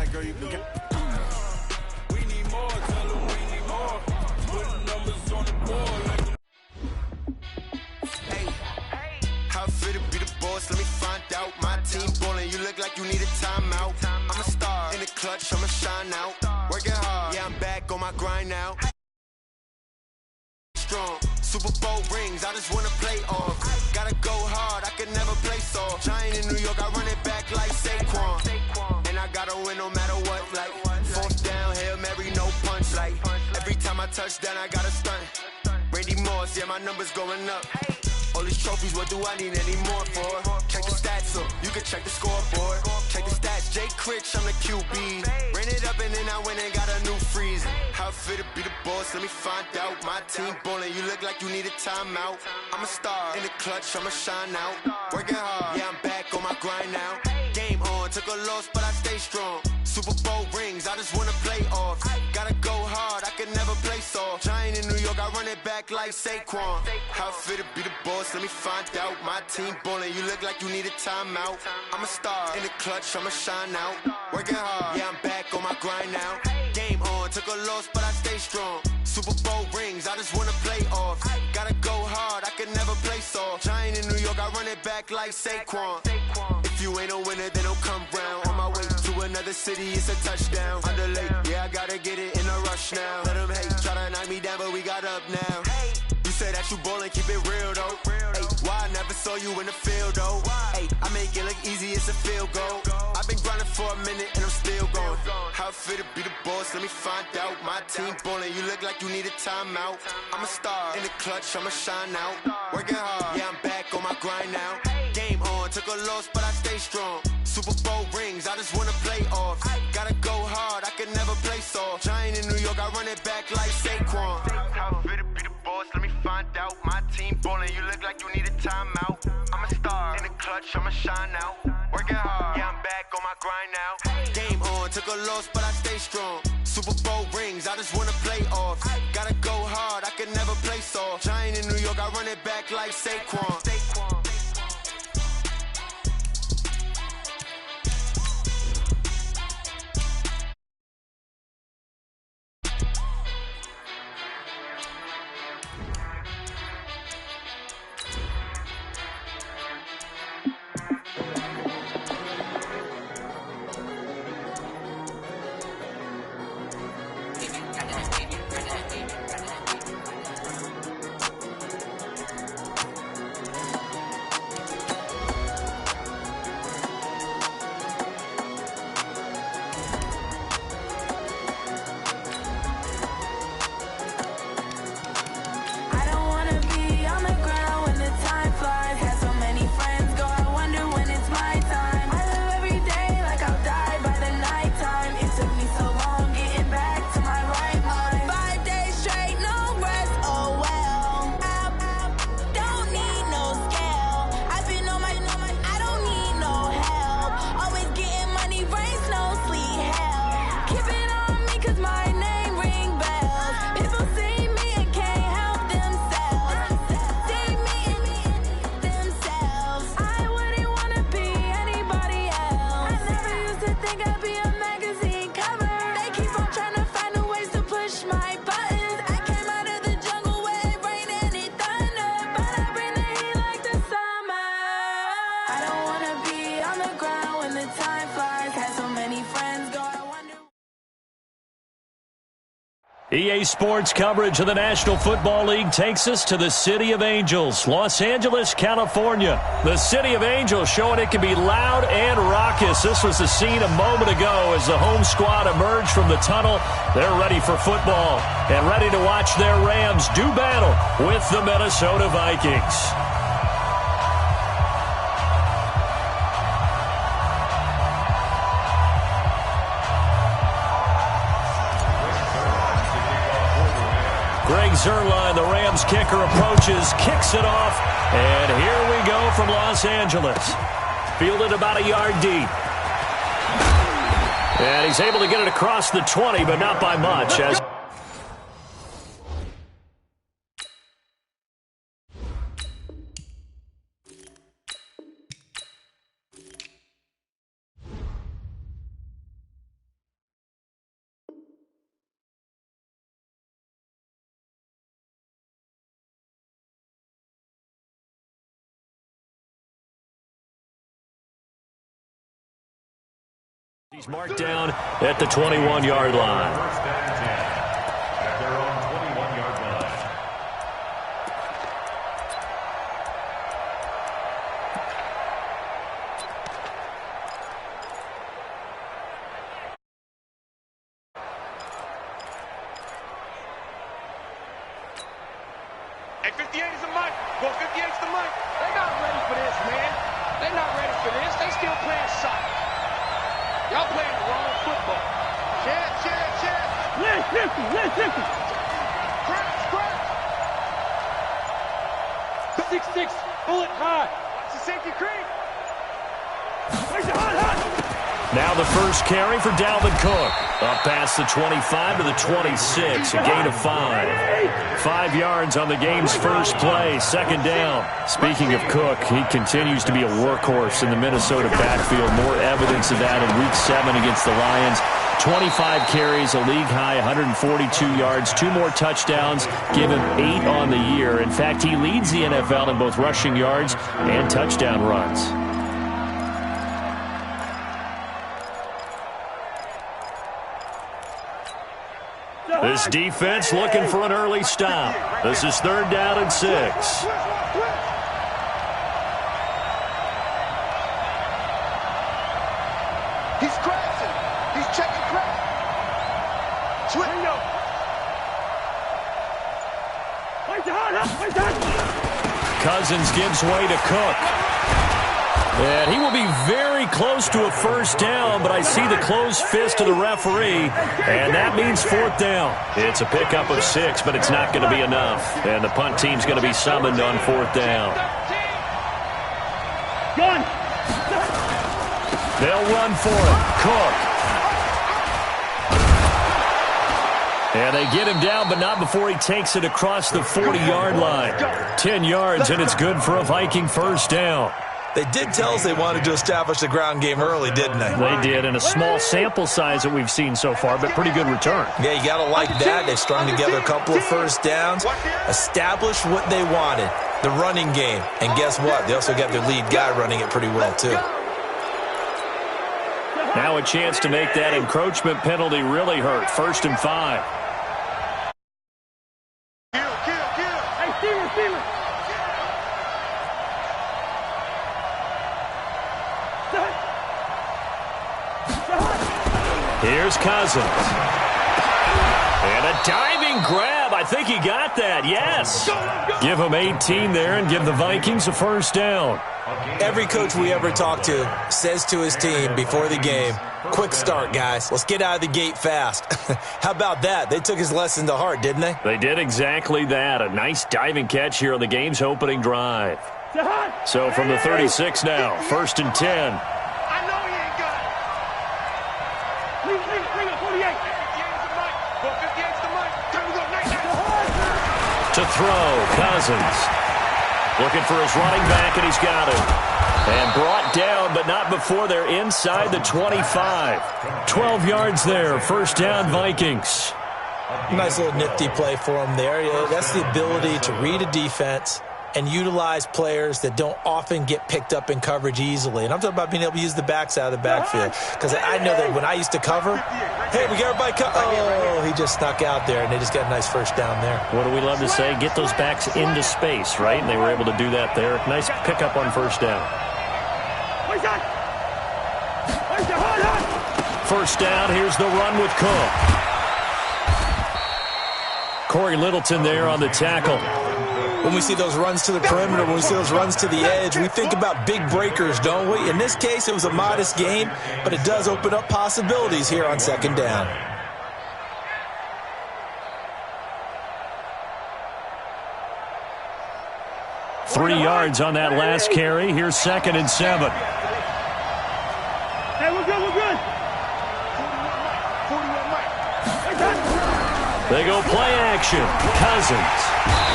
like, girl, you can get. We need more, tell them we need more. Putting numbers on the board like. Hey, how fit to be the boss? Let me find out. My team ballin', you look like you need a timeout. I'm a star in the clutch, I'ma shine out. Working hard, yeah, I'm back on my grind now. Strong, Super Bowl rings, I just wanna play off. Gotta go hard, I can never play soft. Giant in New York, I run it back like Saquon. And I gotta win no matter what, like fourth down, Hail Mary, no punch. Like every time I touch down, I gotta stunt. Randy Moss, yeah, my numbers going up. All these trophies, what do I need any more for? Check the stats up, you can check the scoreboard. Check the stats, Jay Critch, I'm the QB. Ran it up and then I went and got a new freeze. How fit to be the boss, let me find out. My team ballin', you look like you need a timeout. I'm a star in the clutch, I'ma shine out. Working hard, yeah, I'm back on my grind now. Game on, took a loss, but I stay strong. Super Bowl rings, I just wanna play off. Gotta go hard, I can never play soft. Giant in New York, I run it back like Saquon. How fit to be the boss, let me find out. My team ballin', you look like you need a timeout. I'm a star in the clutch, I'ma shine out. Working hard, yeah, I'm back on my grind now. Game on, took a loss, but I stay strong. Super Bowl rings, I just wanna play off. Gotta go hard, I can never play soft. Giant in New York, I run it back like Saquon. If you ain't a winner, then don't come round. On my way to another city, it's a touchdown. Underlay, yeah, I gotta get it in a rush now. Let them hate, try to knock me down, but we got up now. You said that you ballin', keep it real though. Hey, why I never saw you in the field though? Hey, I make it look easy, it's a field goal. I've been grinding for a minute and I'm still going. How fit to be the boss, let me find out. My team ballin', you look like you need a timeout. I'm a star in the clutch, I'ma shine out. Working hard, yeah, I'm back on my grind now. Game on, took a loss, but I stay strong. Super Bowl rings, I just wanna play off. Gotta go hard, I can never play soft. Giant in New York, I run it back like Saquon. How fit to be the boss, let me find out. My team ballin', you look like you need a timeout. I'm a star in the clutch, I'ma shine out. Working hard, yeah, I'm back on my grind now. Game on, took a loss, but I stay strong. Super Bowl rings, I just wanna play off. Gotta go hard, I can never play soft. Giant in New York, I run it back like Saquon. EA Sports coverage of the National Football League takes us to the City of Angels, Los Angeles, California. The City of Angels showing it can be loud and raucous. This was the scene a moment ago as the home squad emerged from the tunnel. They're ready for football and ready to watch their Rams do battle with the Minnesota Vikings. Greg Zuerlein, the Rams kicker, approaches, kicks it off, and here we go from Los Angeles. Fielded about a yard deep. And he's able to get it across the 20, but not by much. As He's marked down at the 21-yard line. First down and 10 at their own 21-yard line. Hey, 58 is the mic. Well, 58 is the mic. They're not ready for this, man. They're not ready for this. They still playing soccer. Y'all playing the wrong football. Check. Listen. Crash. 6-6, bullet high. Watch the safety creep. Now the first carry for Dalvin Cook. Up past the 25 to the 26, a gain of 5. 5 yards on the game's first play, second down. Speaking of Cook, he continues to be a workhorse in the Minnesota backfield. More evidence of that in Week 7 against the Lions. 25 carries, a league-high 142 yards, 2 more touchdowns, give him 8 on the year. In fact, he leads the NFL in both rushing yards and touchdown runs. This defense looking for an early stop. This is 3rd down and 6. He's crashing. He's checking crash. Cousins gives way to Cook. And he will be very close to a first down, but I see the closed fist of the referee, and that means 4th down. It's a pickup of 6, but it's not going to be enough. And the punt team's going to be summoned on 4th down. They'll run for it. Cook. And they get him down, but not before he takes it across the 40-yard line. 10 yards, and it's good for a Viking first down. They did tell us they wanted to establish the ground game early, didn't they? They did, in a small sample size that we've seen so far, but pretty good return. Yeah, you got to like that. They strung together a couple of first downs, established what they wanted, the running game. And guess what? They also got their lead guy running it pretty well, too. Now a chance to make that encroachment penalty really hurt. 1st and 5. Hey, Steelers. Here's Cousins. And a diving grab. I think he got that. Yes. Give him 18 there and give the Vikings a first down. Every coach we ever talk to says to his team before the game, quick start, guys. Let's get out of the gate fast. How about that? They took his lesson to heart, didn't they? They did exactly that. A nice diving catch here on the game's opening drive. So from the 36 now, 1st and 10. I know he ain't got it. Bring up 48. 58 is the mic. Well, 58 is the mic. Time to go. Nice. To throw, Cousins. Looking for his running back, and he's got it. And brought down, but not before they're inside the 25. 12 yards there. First down, Vikings. Nice little nifty play for him there. Yeah, that's the ability to read a defense and utilize players that don't often get picked up in coverage easily. And I'm talking about being able to use the backside of the backfield. Because I know that when I used to cover, hey, we got everybody oh, he just snuck out there, and they just got a nice first down there. What do we love to say? Get those backs into space, right? And they were able to do that there. Nice pickup on first down. First down, here's the run with Cook. Corey Littleton there on the tackle. When we see those runs to the perimeter, when we see those runs to the edge, we think about big breakers, don't we? In this case, it was a modest game, but it does open up possibilities here on 2nd down. Three yards on that last carry. Here's 2nd and 7. Hey, we're good. They go play action. Cousins.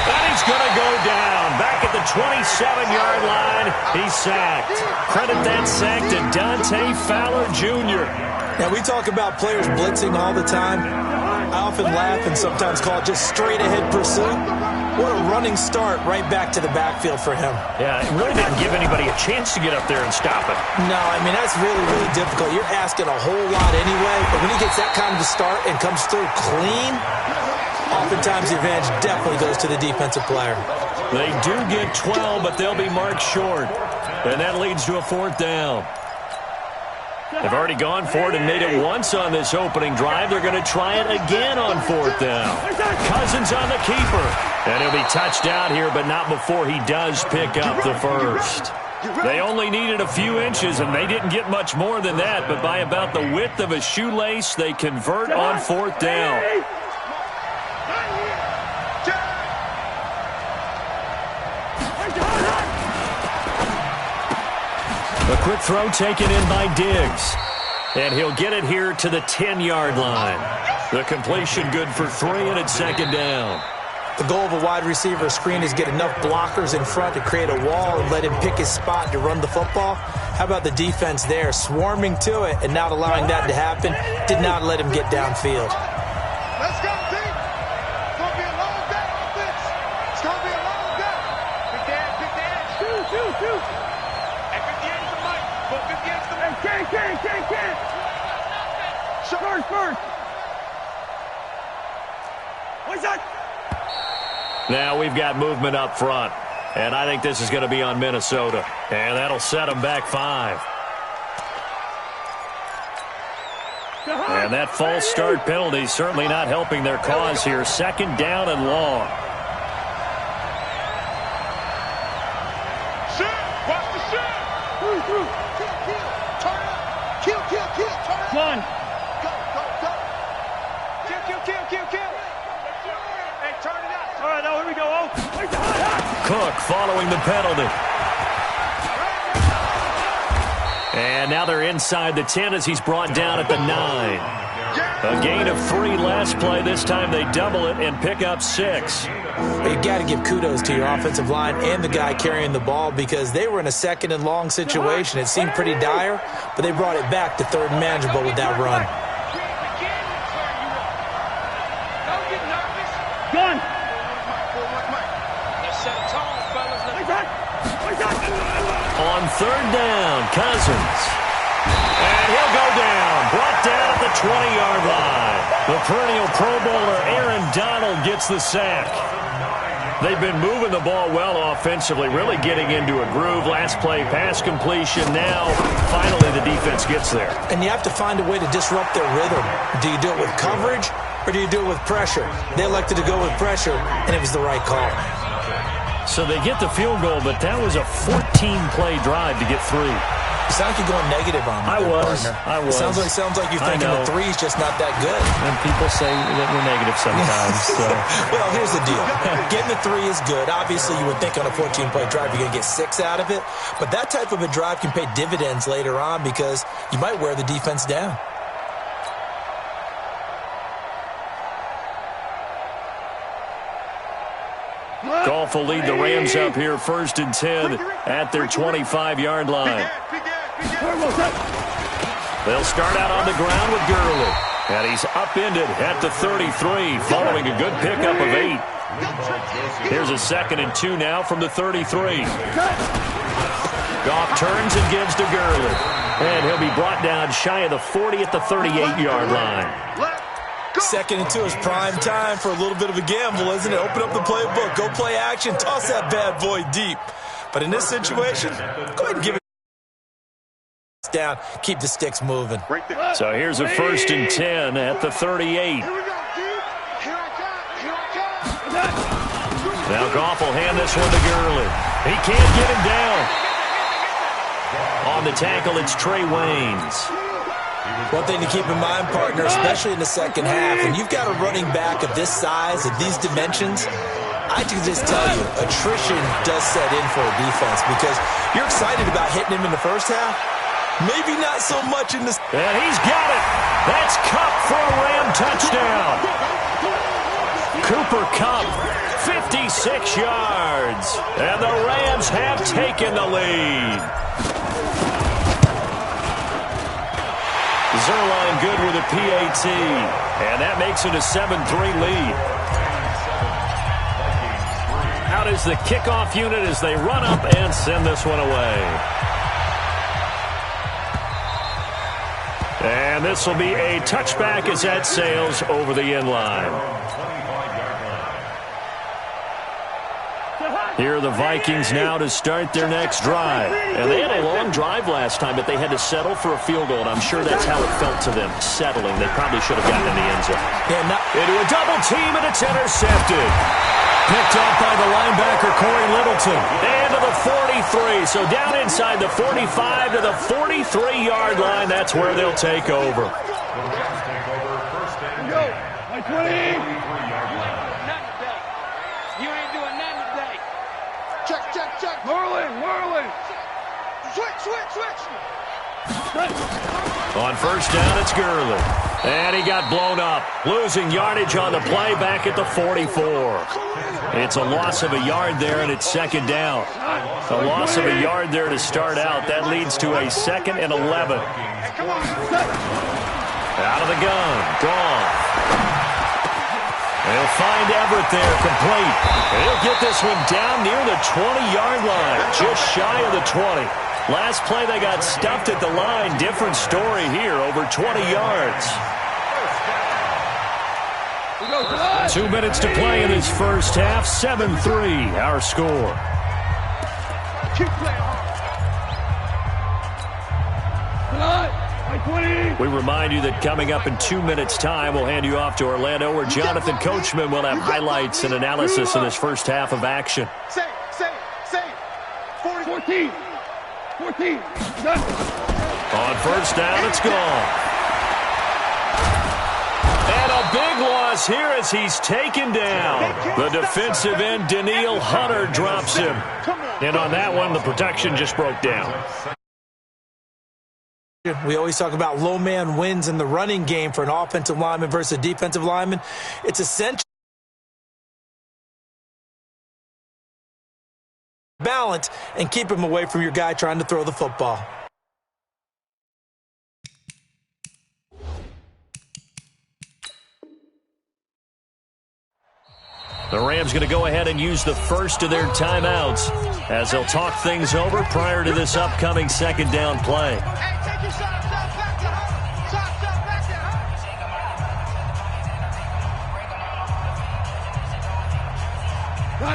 And he's going to go down. Back at the 27-yard line. He's sacked. Credit that sack to Dante Fowler Jr. Now, we talk about players blitzing all the time. I often laugh and sometimes call it just straight-ahead pursuit. What a running start right back to the backfield for him. Yeah, it really didn't give anybody a chance to get up there and stop it. No, I mean, that's really, really difficult. You're asking a whole lot anyway, but when he gets that kind of a start and comes through clean, oftentimes the advantage definitely goes to the defensive player. They do get 12, but they'll be marked short. And that leads to a 4th down. They've already gone for it and made it once on this opening drive. They're going to try it again on 4th down. Cousins on the keeper. And he'll be touched out here, but not before he does pick up the first. They only needed a few inches, and they didn't get much more than that. But by about the width of a shoelace, they convert on 4th down. A quick throw taken in by Diggs. And he'll get it here to the 10-yard line. The completion good for 3, and it's 2nd down. The goal of a wide receiver screen is get enough blockers in front to create a wall and let him pick his spot to run the football. How about the defense there, swarming to it and not allowing that to happen? Did not let him get downfield. Let's go, team. It's going to be a long day on this. It's going to be a long day. Big dad. Shoot. Hey, 58's the mic. Go 58's the mic. Can't. First. What's that? Now we've got movement up front. And I think this is going to be on Minnesota. And that'll set them back 5. And that false start penalty certainly not helping their cause here. 2nd down and long. Watch the shot. Through. Turn it up. Kill. Turn it up. One. Go. Kill. Hey, turn it up. All right, now here we go. Cook following the penalty. And now they're inside the 10 as he's brought down at the 9. A gain of 3 last play. This time they double it and pick up 6. You've got to give kudos to your offensive line and the guy carrying the ball because they were in a 2nd and long situation. It seemed pretty dire, but they brought it back to 3rd and manageable with that run. Gun. Let's set a tone, fellas. On 3rd down, Cousins. And he'll go down. Brought down at the 20-yard line. The perennial Pro Bowler Aaron Donald gets the sack. They've been moving the ball well offensively, really getting into a groove. Last play, pass completion. Now, finally, the defense gets there. And you have to find a way to disrupt their rhythm. Do you do it with coverage or do you do it with pressure? They elected to go with pressure, and it was the right call. So they get the field goal, but that was a 14-play drive to get 3. You sound like you're going negative on me. I was. Sounds like you're thinking the 3's just not that good. And people say that we're negative sometimes. So. Well, here's the deal. Getting the 3 is good. Obviously, you would think on a 14-play drive you're going to get 6 out of it. But that type of a drive can pay dividends later on because you might wear the defense down. Goff will lead the Rams up here 1st and 10 at their 25-yard line. They'll start out on the ground with Gurley. And he's upended at the 33 following a good pickup of 8. Here's a 2nd and 2 now from the 33. Goff turns and gives to Gurley. And he'll be brought down shy of the 40 at the 38-yard line. 2nd and 2 is prime time for a little bit of a gamble, isn't it? Open up the playbook, go play action, toss that bad boy deep. But in this situation, go ahead and give it down, keep the sticks moving. So here's a 1st and 10 at the 38. Now Goff will hand this one to Gurley. He can't get him down. On the tackle, it's Trey Waynes. One thing to keep in mind, partner, especially in the second half, when you've got a running back of this size, of these dimensions, I can just tell you, attrition does set in for a defense because you're excited about hitting him in the first half. Maybe not so much in the... And he's got it. That's Kupp for a Ram touchdown. Cooper Kupp, 56 yards. And the Rams have taken the lead. Zerline good with a PAT. And that makes it a 7-3 lead. out is the kickoff unit as they run up and send this one away. And this will be a touchback as that sails over the end line. Here are the Vikings now to start their next drive. And they had a long drive last time, but they had to settle for a field goal, and I'm sure that's how it felt to them, settling. They probably should have gotten in the end zone. Into a double team, and it's intercepted. Picked up by the linebacker, Corey Littleton. And to the 43. So down inside the 45 to the 43-yard line. That's where they'll take over. Merlin! Switch! On first down, it's Gurley. And he got blown up. Losing yardage on the play back at the 44. It's a loss of a yard there, and it's second down. A loss of a yard there to start out. That leads to a 2nd and 11. Out of the gun. Gone. They'll find Everett there, complete. He'll get this one down near the 20-yard line, just shy of the 20. Last play, they got stuffed at the line. Different story here, over 20 yards. 2 minutes to play in this first half. 7-3, our score. Keep playing hard. We remind you that coming up in 2 minutes' time, we'll hand you off to Orlando, where Jonathan Coachman will have highlights and analysis of this first half of action. Say. 14. Done. On first down, it's gone. And a big loss here as he's taken down. The defensive end, Danielle Hunter, drops him. And on that one, the protection just broke down. We always talk about low man wins in the running game for an offensive lineman versus a defensive lineman. It's essential. Balance and keep him away from your guy trying to throw the football. The Rams going to go ahead and use the first of their timeouts as they'll talk things over prior to this upcoming second down play.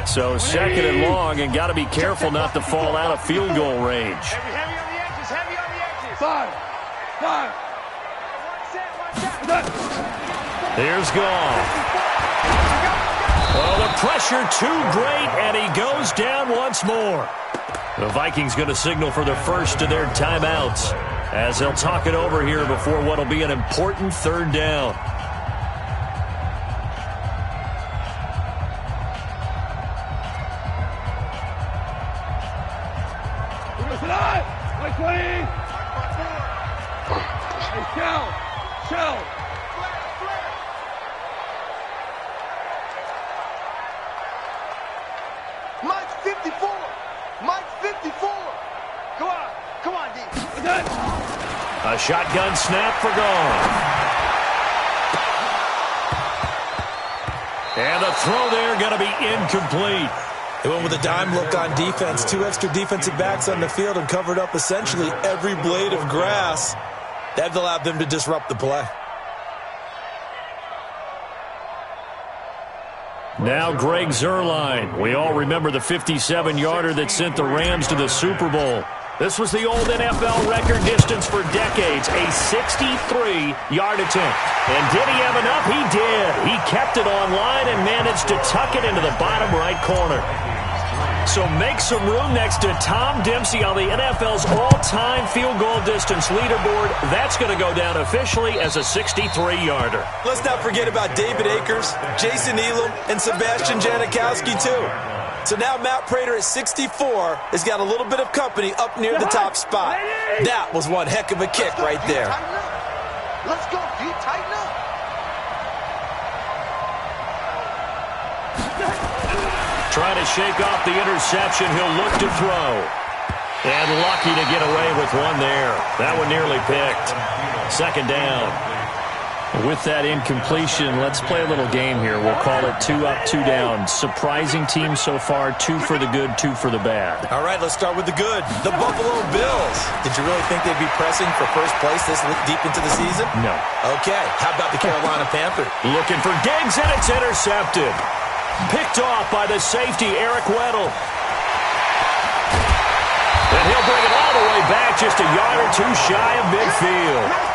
So second and long, and got to be careful not to fall out of field goal range. Heavy on the edges. 5. Here's Gall. Oh, the pressure too great, and he goes down once more. The Vikings going to signal for the first of their timeouts as they'll talk it over here before what will be an important third down. A shotgun snap for Gall. And the throw there going to be incomplete. They went with a dime look on defense. 2 extra defensive backs on the field and covered up essentially every blade of grass. That allowed them to disrupt the play. Now Greg Zuerlein. We all remember the 57-yarder that sent the Rams to the Super Bowl. This was the old NFL record distance for decades, a 63-yard attempt. And did he have enough? He did. He kept it on line and managed to tuck it into the bottom right corner. So make some room next to Tom Dempsey on the NFL's all-time field goal distance leaderboard. That's going to go down officially as a 63-yarder. Let's not forget about David Akers, Jason Elam, and Sebastian Janikowski, too. So now Matt Prater at 64 has got a little bit of company up near the top spot. That was one heck of a kick right there. Let's go, D. Tighten up. Trying to shake off the interception. He'll look to throw. And lucky to get away with one there. That one nearly picked. Second down. With that incompletion, let's play a little game here. We'll call it 2 up, 2 down. Surprising team so far, 2 for the good, 2 for the bad. All right, let's start with the good. The Buffalo Bills. Did you really think they'd be pressing for first place this deep into the season? No. Okay, how about the Carolina Panthers? Looking for Diggs, and it's intercepted. Picked off by the safety, Eric Weddle. And he'll bring it all the way back, just a yard or 2 shy of midfield.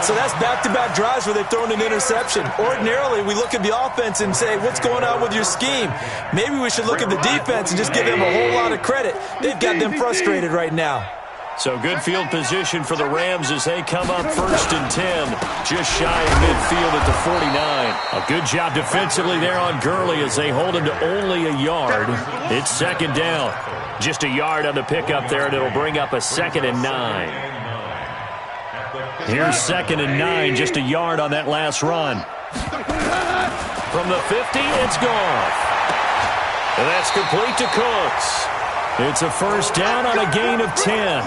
So that's back-to-back drives where they've thrown an interception. Ordinarily, we look at the offense and say, what's going on with your scheme? Maybe we should look at the defense and just give them a whole lot of credit. They've got them frustrated right now. So good field position for the Rams as they come up 1st and 10, just shy of midfield at the 49. A good job defensively there on Gurley as they hold him to only a yard. It's 2nd down. Just a yard on the pickup there, and it'll bring up a 2nd and 9. Here's 2nd and 9, just a yard on that last run. From the 50, it's gone. And that's complete to Cooks. It's a 1st down on a gain of 10.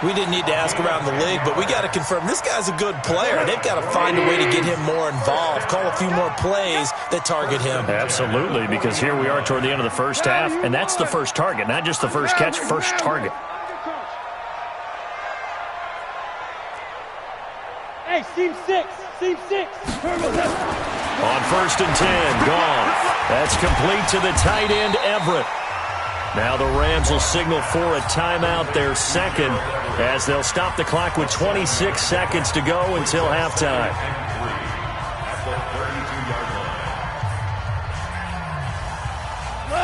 We didn't need to ask around the league, but we got to confirm this guy's a good player. They've got to find a way to get him more involved, call a few more plays that target him. Absolutely, because here we are toward the end of the first half, and that's the first target, not just the first catch, first target. Hey, seam 6. On 1st and 10, gone. That's complete to the tight end, Everett. Now the Rams will signal for a timeout, their 2nd, as they'll stop the clock with 26 seconds to go until halftime.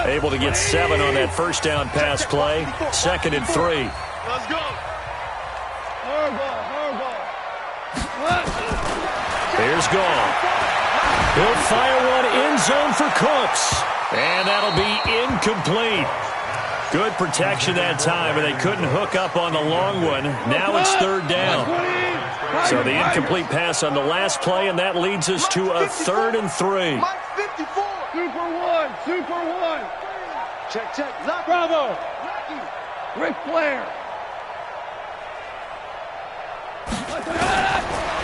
Able to get 7 on that 1st down pass play. 2nd and 3. Let's go. Here's Goff. He'll fire one end zone for Cooks. And that'll be incomplete. Good protection that time, and they couldn't hook up on the long one. Now it's 3rd down. So the incomplete pass on the last play, and that leads us to a 3rd and 3. Super one. Check. Bravo. Ric Flair.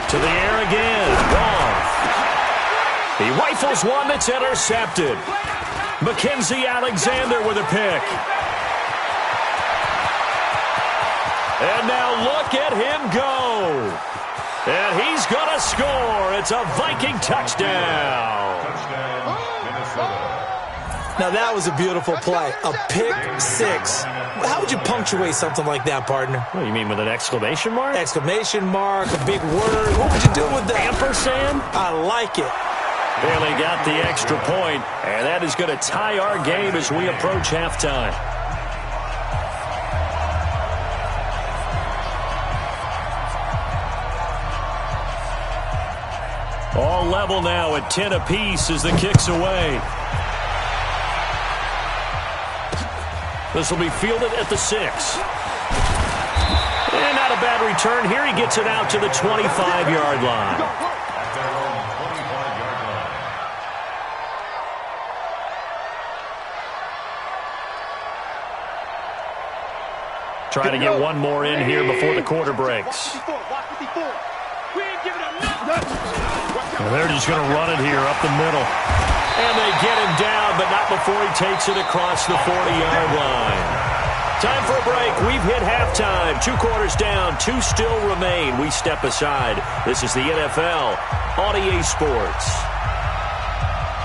To the air again. Goff. He rifles one that's intercepted. Mackenzie Alexander with a pick. And now look at him go. And he's going to score. It's a Viking touchdown. Now that was a beautiful play. A pick 6. How would you punctuate something like that, partner? What do you mean, with an exclamation mark? Exclamation mark, a big word. What would you do with that? Ampersand? I like it. Barely got the extra point, and that is going to tie our game as we approach halftime. All level now at 10 apiece as the kick's away. This will be fielded at the 6. And not a bad return here. He gets it out to the 25-yard line. Trying to get one more in here before the quarter breaks. And they're just going to run it here up the middle. And they get him down, but not before he takes it across the 40-yard line. Time for a break. We've hit halftime. 2 quarters down, 2 still remain. We step aside. This is the NFL on EA Sports.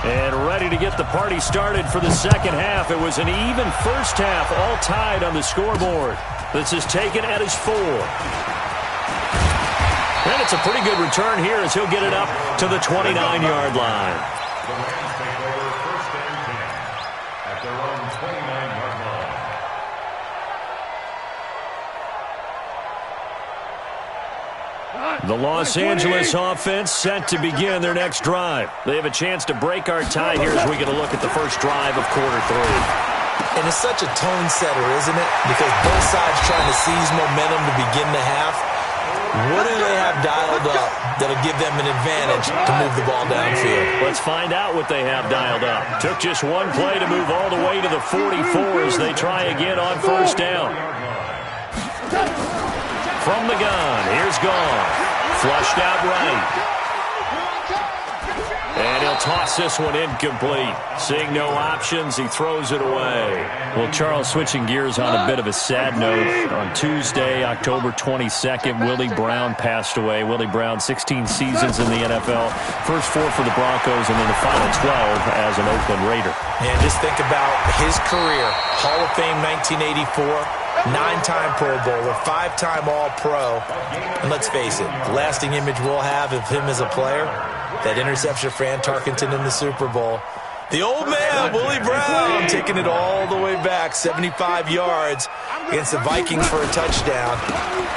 And ready to get the party started for the second half. It was an even first half, all tied on the scoreboard. This is taken at his 4. And it's a pretty good return here as he'll get it up to the 29-yard line. The Rams take over 1st and 10 at their own 29-yard line. The Los Angeles offense set to begin their next drive. They have a chance to break our tie here as we get a look at the first drive of quarter 3. And it's such a tone setter, isn't it? Because both sides trying to seize momentum to begin the half. What do they have dialed up that'll give them an advantage to move the ball downfield? Let's find out what they have dialed up. Took just one play to move all the way to the 44 as they try again on 1st down. From the gun, here's Goff. Flushed out right. And he'll toss this one incomplete. Seeing no options, he throws it away. Well, Charles, switching gears on a bit of a sad note. On Tuesday, October 22nd, Willie Brown passed away. Willie Brown, 16 seasons in the NFL. First 4 for the Broncos, and then the final 12 as an Oakland Raider. And just think about his career. Hall of Fame 1984. 9-time Pro Bowler, 5-time All-Pro. And let's face it, the lasting image we'll have of him as a player, that interception for Fran Tarkenton in the Super Bowl. The old man, Willie Brown, taking it all the way back, 75 yards against the Vikings for a touchdown.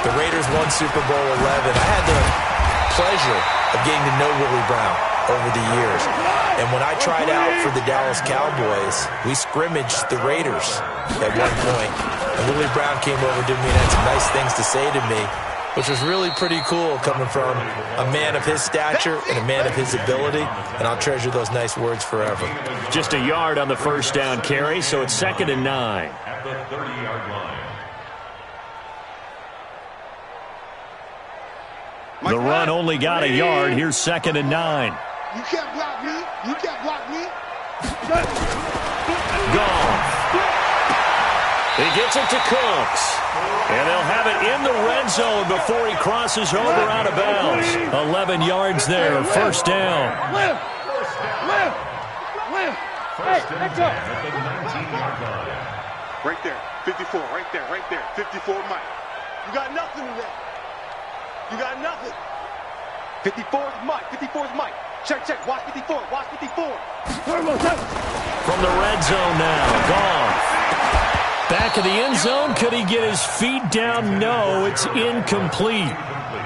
The Raiders won Super Bowl 11. I had the pleasure of getting to know Willie Brown over the years. And when I tried out for the Dallas Cowboys, we scrimmaged the Raiders at one point. And Willie Brown came over to me and had some nice things to say to me, which was really pretty cool coming from a man of his stature and a man of his ability. And I'll treasure those nice words forever. Just a yard on the first down carry, so it's 2nd and 9. At the 30-yard line. The run only got a yard. Here's 2nd and 9. You can't block me. You can't block me. Gone. He gets it to Cooks. And they'll have it in the red zone before he crosses over out of bounds. 11 yards there, first down. Lift. Hey, let's go. At the 19-yard line. Right there. 54. Right there. 54 Mike. You got nothing today. You got nothing. 54 is Mike. Check. Watch 54. From the red zone now, Goff. Back of the end zone. Could he get his feet down? No, it's incomplete.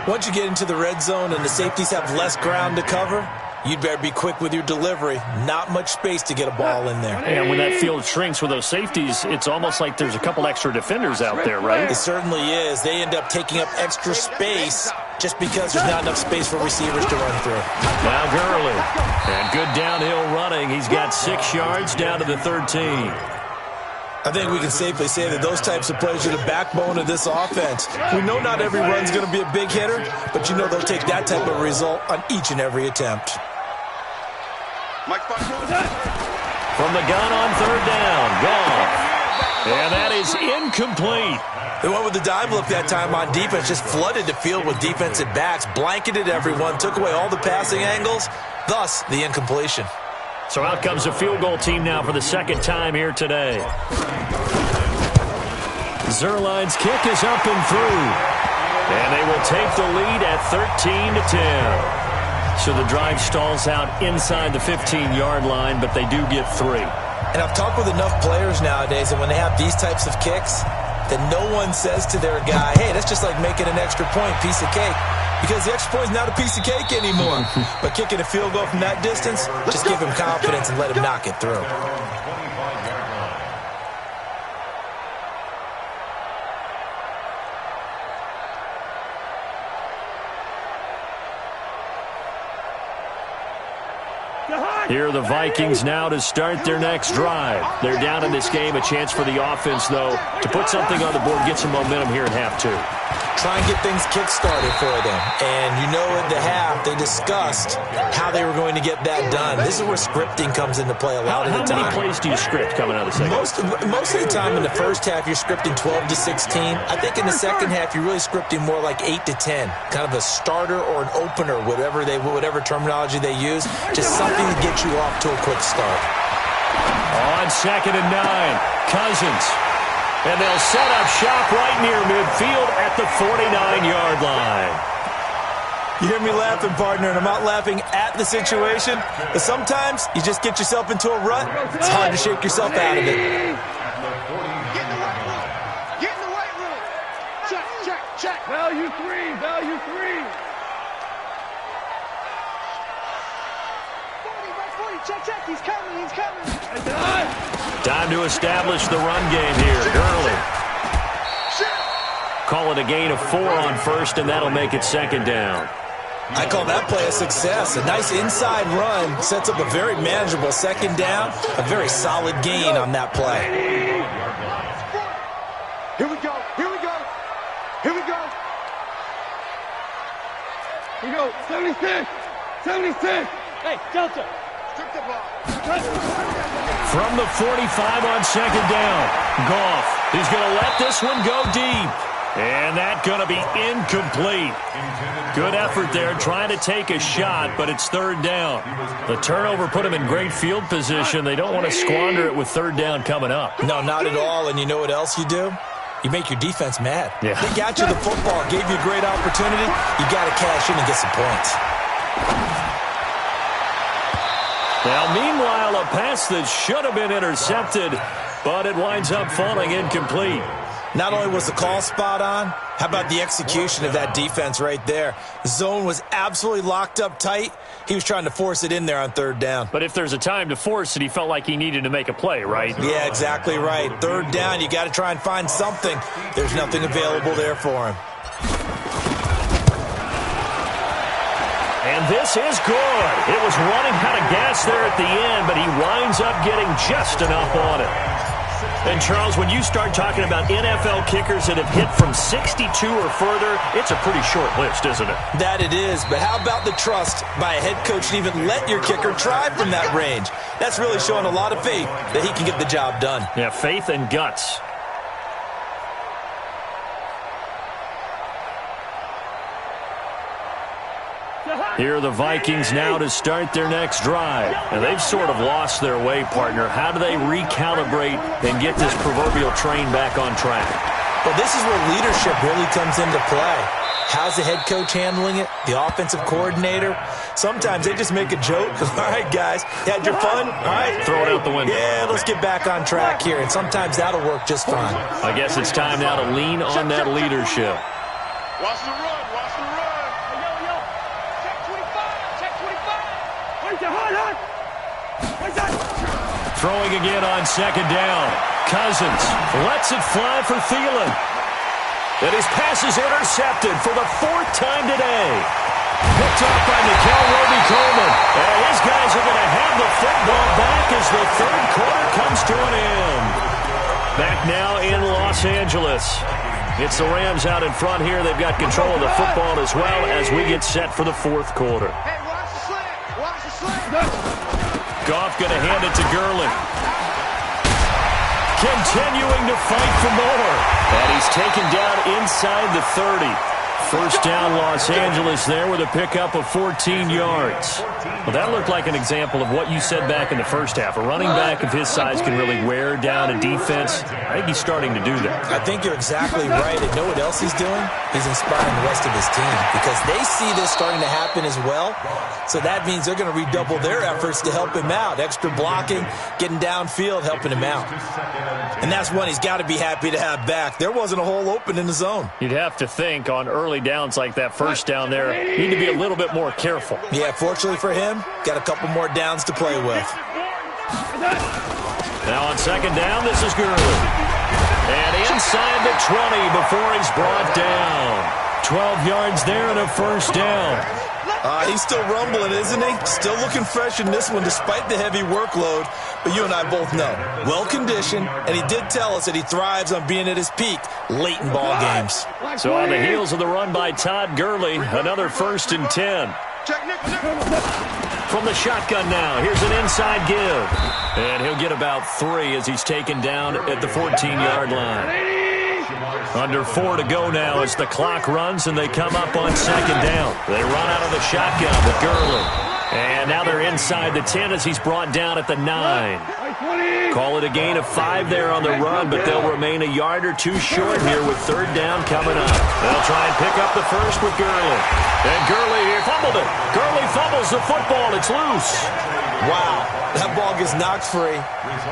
Once you get into the red zone and the safeties have less ground to cover, you'd better be quick with your delivery. Not much space to get a ball in there. And when that field shrinks with those safeties, it's almost like there's a couple extra defenders out there, right? It certainly is. They end up taking up extra space just because there's not enough space for receivers to run through. Now Gurley. And good downhill running. He's got 6 yards down to the 13. I think we can safely say that those types of plays are the backbone of this offense. We know not every run's going to be a big hitter, but you know they'll take that type of result on each and every attempt. From the gun on 3rd down, Goff. And that is incomplete. They went with the dive look that time on defense, just flooded the field with defensive backs, blanketed everyone, took away all the passing angles, thus the incompletion. So out comes a field goal team now for the 2nd time here today. Zerline's kick is up and through. And they will take the lead at 13-10. So the drive stalls out inside the 15-yard line, but they do get 3. And I've talked with enough players nowadays that when they have these types of kicks, that no one says to their guy, hey, that's just like making an extra point, piece of cake. Because the extra point is not a piece of cake anymore. But kicking a field goal from that distance, just give him confidence and let him knock it through. Here are the Vikings now to start their next drive. They're down in this game. A chance for the offense, though, to put something on the board, get some momentum here in half 2. Try and get things kick-started for them. And you know at the half, they discussed how they were going to get that done. This is where scripting comes into play a lot of the time. How many plays do you script coming out of the second? Most of the time in the first half, you're scripting 12 to 16. I think in the second half, you're really scripting more like 8 to 10. Kind of a starter or an opener, whatever terminology they use. Just something to get you off to a quick start. On 2nd and 9, Cousins. And they'll set up shop right near midfield at the 49-yard line. You hear me laughing, partner, and I'm not laughing at the situation, but sometimes you just get yourself into a rut. It's hard to shake yourself out of it. Get in the weight room. Check. Value three. 40. Check. He's coming. Time to establish the run game here. Gurley. Call it a gain of 4 on first, and that'll make it 2nd down. I call that play a success. A nice inside run sets up a very manageable 2nd down. A very solid gain on that play. Here we go. go. 76. 76. Hey, Delta. Strip the ball. From the 45 on second down. Goff. He's going to let this one go deep. And that's going to be incomplete. Good effort there trying to take a shot, but it's third down. The turnover put him in great field position. They don't want to squander it with third down coming up. No, not at all. And you know what else you do? You make your defense mad. Yeah. They got you the football, gave you a great opportunity. You got to cash in and get some points. Now, meanwhile, a pass that should have been intercepted, but it winds up falling incomplete. Not only was the call spot on, how about the execution of that defense right there? The zone was absolutely locked up tight. He was trying to force it in there on third down. But if there's a time to force it, he felt like he needed to make a play, right? Yeah, exactly right. Third down, you got to try and find something. There's nothing available there for him. And this is good. It was running out of gas there at the end, but he winds up getting just enough on it. And, Charles, when you start talking about NFL kickers that have hit from 62 or further, it's a pretty short list, isn't it? That it is, but how about the trust by a head coach to even let your kicker try from that range? That's really showing a lot of faith that he can get the job done. Yeah, faith and guts. Here are the Vikings now to start their next drive. And they've sort of lost their way, partner. How do they recalibrate and get this proverbial train back on track? Well, this is where leadership really comes into play. How's the head coach handling it? The offensive coordinator? Sometimes they just make a joke. All right, guys, you had your fun? All right. Throw it out the window. Yeah, let's get back on track here. And sometimes that'll work just fine. I guess it's time now to lean on that leadership. Watch the run. Watch the run. Throwing again on second down. Cousins lets it fly for Thielen. And his pass is intercepted for the fourth time today. Picked off by Nickel Roby-Coleman. And his guys are going to have the football back as the third quarter comes to an end. Back now in Los Angeles. It's the Rams out in front here. They've got control of the football as well as we get set for the fourth quarter. Hey, watch the slant. Watch the slant. Goff going to hand it to Gurley. Continuing to fight for more. And he's taken down inside the 30. First down Los Angeles there with a pickup of 14 yards. Well, that looked like an example of what you said back in the first half. A running back of his size can really wear down a defense. I think he's starting to do that. I think you're exactly right. And know what else he's doing? He's inspiring the rest of his team because they see this starting to happen as well. So that means they're going to redouble their efforts to help him out. Extra blocking, getting downfield, helping him out. And that's one he's got to be happy to have back. There wasn't a hole open in the zone. You'd have to think on early downs like that first down there, you need to be a little bit more careful. Yeah, fortunately for him, got a couple more downs to play with. Now on second down, this is Gurley. And inside the 20 before he's brought down. 12 yards there and a first down. He's still rumbling, isn't he? Still looking fresh in this one despite the heavy workload. But you and I both know, well-conditioned, and he did tell us that he thrives on being at his peak late in ball games. So on the heels of the run by Todd Gurley, another 1st and 10. From the shotgun now, here's an inside give. And he'll get about 3 as he's taken down at the 14-yard line. Under 4 to go now as the clock runs and they come up on second down. They run out of the shotgun with Gurley. And now they're inside the 10 as he's brought down at the 9. Call it a gain of 5 there on the run, but they'll remain a yard or 2 short here with third down coming up. They'll try and pick up the first with Gurley. And Gurley here fumbled it. Gurley fumbles the football. It's loose. Wow, that ball gets knocked free,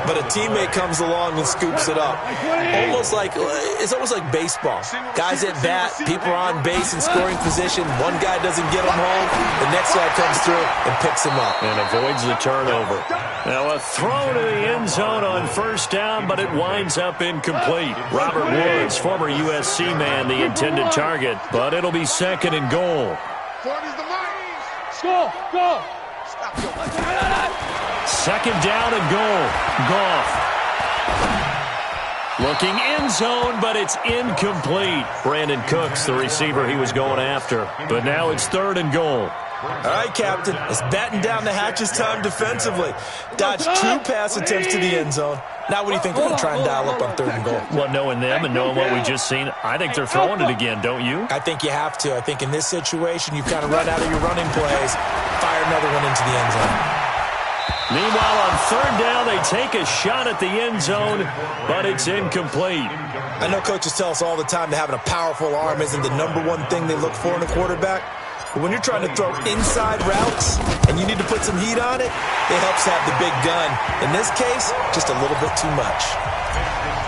but a teammate comes along and scoops it up. It's almost like baseball. Guys at bat, people are on base in scoring position. One guy doesn't get him home, the next guy comes through and picks him up. And avoids the turnover. Now a throw to the end zone on first down, but it winds up incomplete. Robert Woods, former USC man, the intended target, but it'll be second and goal. 40's the mark. Go. Second down and goal. Goff Looking end zone, but it's incomplete. Brandon Cooks, the receiver he was going after. But now it's 3rd and goal. All right, Captain. It's batten down the hatches time defensively. Dodge 2 pass attempts to the end zone. Now what do you think they're going to try and dial up on 3rd and goal? Well, knowing them and knowing what we just seen, I think they're throwing it again, don't you? I think you have to. I think in this situation, you've kind of run out of your running plays. Fire another one into the end zone. Meanwhile, on 3rd down, they take a shot at the end zone, but it's incomplete. I know coaches tell us all the time that having a powerful arm isn't the #1 thing they look for in a quarterback. But when you're trying to throw inside routes and you need to put some heat on it, it helps to have the big gun. In this case, just a little bit too much.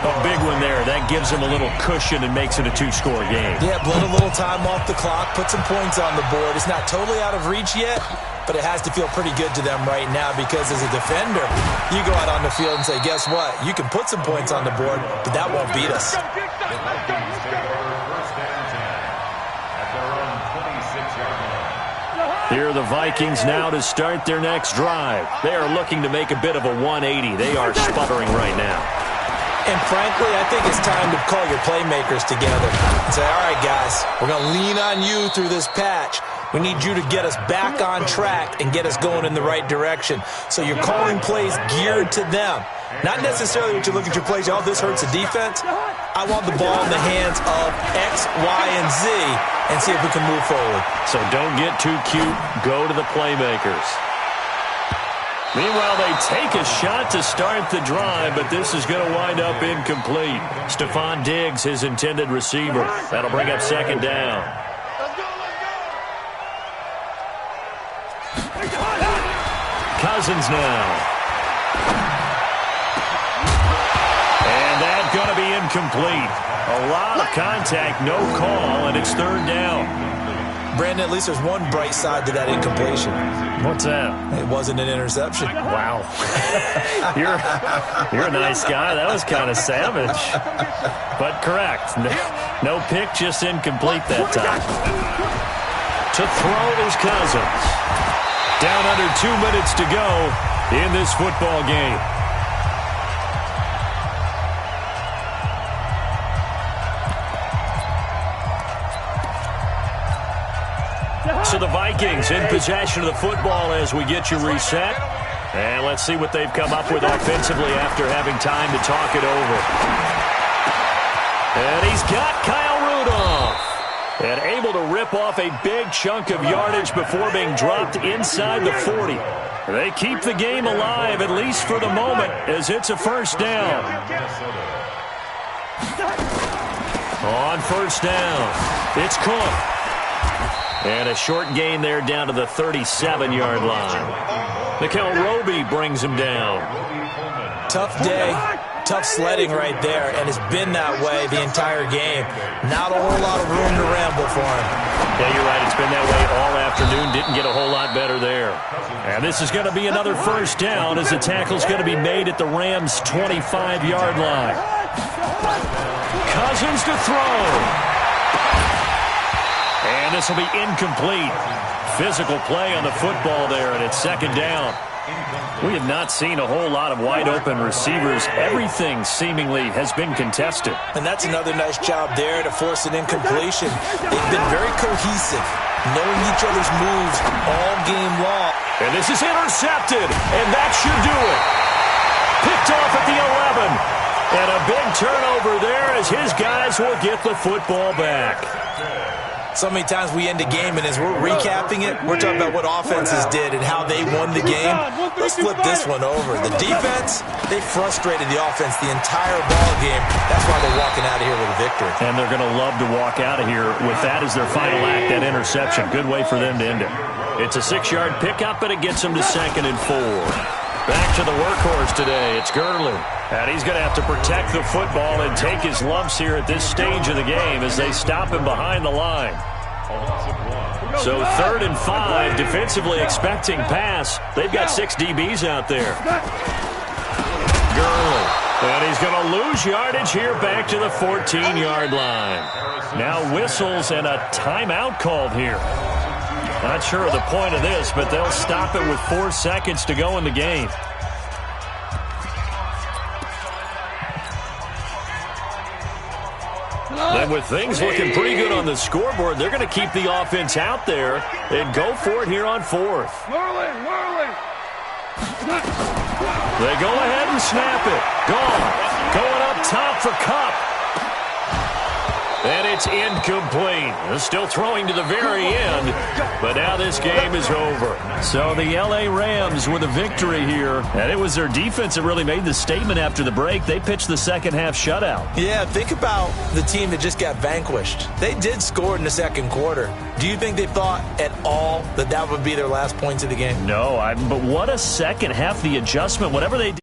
A big one there. That gives them a little cushion and makes it a 2-score game. Yeah, blow a little time off the clock, put some points on the board. It's not totally out of reach yet, but it has to feel pretty good to them right now because as a defender, you go out on the field and say, guess what? You can put some points on the board, but that won't beat us. Here are the Vikings now to start their next drive. They are looking to make a bit of a 180. They are sputtering right now. And frankly, I think it's time to call your playmakers together and say, all right, guys, we're going to lean on you through this patch. We need you to get us back on track and get us going in the right direction. So you're calling plays geared to them. Not necessarily what you look at your plays, oh, this hurts the defense. I want the ball in the hands of X, Y, and Z and see if we can move forward. So don't get too cute. Go to the playmakers. Meanwhile, they take a shot to start the drive, but this is going to wind up incomplete. Stephon Diggs, his intended receiver. That'll bring up 2nd down. Cousins now. And that's going to be incomplete. A lot of contact, no call, and it's 3rd down. Brandon, at least there's one bright side to that incompletion. What's that? It wasn't an interception. Wow. You're a nice guy. That was kind of savage. But correct. No pick, just incomplete that time. To throw is Cousins. Down under 2 minutes to go in this football game. So the Vikings in possession of the football as we get you reset. And let's see what they've come up with offensively after having time to talk it over. And he's got Kyle Rudolph. And able to rip off a big chunk of yardage before being dropped inside the 40. They keep the game alive, at least for the moment, as it's a 1st down. On 1st down, it's Cook. And a short gain there down to the 37-yard line. Nickel Roby brings him down. Tough day, tough sledding right there, and it's been that way the entire game. Not a whole lot of room to ramble for him. Yeah, you're right. It's been that way all afternoon. Didn't get a whole lot better there. And this is going to be another 1st down as the tackle's going to be made at the Rams' 25-yard line. Cousins to throw. And this will be incomplete. Physical play on the football there, and it's 2nd down. We have not seen a whole lot of wide-open receivers. Everything seemingly has been contested. And that's another nice job there to force an incompletion. They've been very cohesive, knowing each other's moves all game long. And this is intercepted, and that should do it. Picked off at the 11. And a big turnover there as his guys will get the football back. So many times we end a game, and as we're recapping it, we're talking about what offenses did and how they won the game. Let's flip this one over. The defense, they frustrated the offense the entire ball game. That's why they're walking out of here with a victory. And they're going to love to walk out of here with that as their final act, that interception. Good way for them to end it. It's a 6-yard pickup, but it gets them to 2nd and 4. Back to the workhorse today. It's Gurley. And he's going to have to protect the football and take his lumps here at this stage of the game as they stop him behind the line. So 3rd and 5, defensively expecting pass. They've got 6 DBs out there. Gurley. And he's going to lose yardage here back to the 14-yard line. Now whistles and a timeout called here. Not sure of the point of this, but they'll stop it with 4 seconds to go in the game. And with things looking pretty good on the scoreboard, they're going to keep the offense out there and go for it here on fourth. Whirling. They go ahead and snap it. Gone. Going up top for Cup. And it's incomplete. They're still throwing to the very end, but now this game is over. So the L.A. Rams with a victory here, and it was their defense that really made the statement after the break. They pitched the second-half shutout. Yeah, think about the team that just got vanquished. They did score in the second quarter. Do you think they thought at all that that would be their last points of the game? No, but what a second half, the adjustment, whatever they did.